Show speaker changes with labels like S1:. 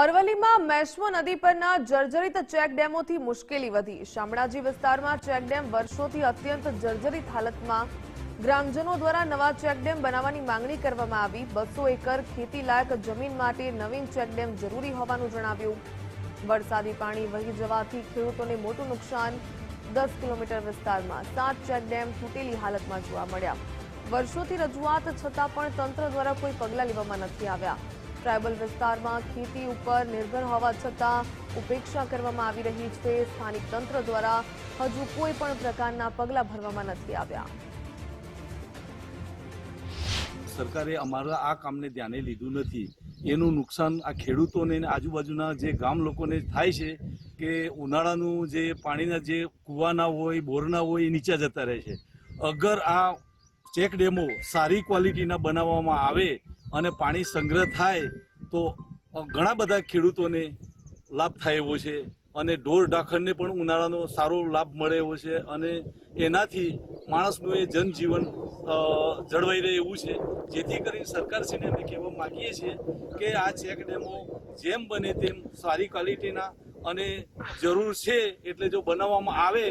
S1: અરવલ્લીમાં મેશ્વો નદી પરના જર્જરિત ચેકડેમોથી મુશ્કેલી વધી। શામળાજી વિસ્તારમાં ચેકડેમ વર્ષોથી અત્યંત જર્જરિત હાલતમાં ગ્રામજનો દ્વારા નવા ચેકડેમ બનાવવાની માંગણી કરવામાં આવી। 200 એકર ખેતીલાયક જમીન માટે નવીન ચેકડેમ જરૂરી હોવાનું જણાવ્યું। વરસાદી પાણી વહી જવાથી ખેડૂતોને મોટું નુકસાન। 10 કિલોમીટર વિસ્તારમાં 7 ચેકડેમ તૂટેલી હાલતમાં જોવા મળ્યા। વર્ષોથી રજૂઆત છતાં પણ તંત્ર દ્વારા કોઈ પગલાં લેવામાં નથી આવ્યા। ટ્રાયબલ વિસ્તારમાં ખેતી ઉપર નિર્ભર હોવા છતાં ઉપેક્ષા કરવામાં આવી રહી છે। સ્થાનિક તંત્ર દ્વારા હજુ કોઈ પણ પ્રકારના પગલાં ભરવામાં નથી આવ્યા।
S2: સરકારે અમારા આ કામને ધ્યાને લીધું નથી। એનું નુકસાન આ ખેડૂતોને અને આજુબાજુના જે ગામ લોકોને થાય છે કે ઉનાળાનું જે પાણીના જે કૂવાના હોય બોરના હોય એ નીચે જતા રહે છે। અગર આ ચેક ડેમો સારી ક્વોલિટીના બનાવવામાં આવે અને પાણી સંગ્રહ થાય તો ઘણા બધા ખેડૂતોને લાભ થાય એવો છે અને ઢોર ઢાંખરને પણ ઉનાળાનો સારો લાભ મળે એવો છે અને એનાથી માણસનું એ જનજીવન જળવાઈ રહે એવું છે। જેથી કરીને સરકારશ્રીને અમે કહેવા માગીએ છીએ કે આ ચેક ડેમો જેમ બને તેમ સારી ક્વોલિટીના અને જરૂર છે એટલે જો બનાવવામાં આવે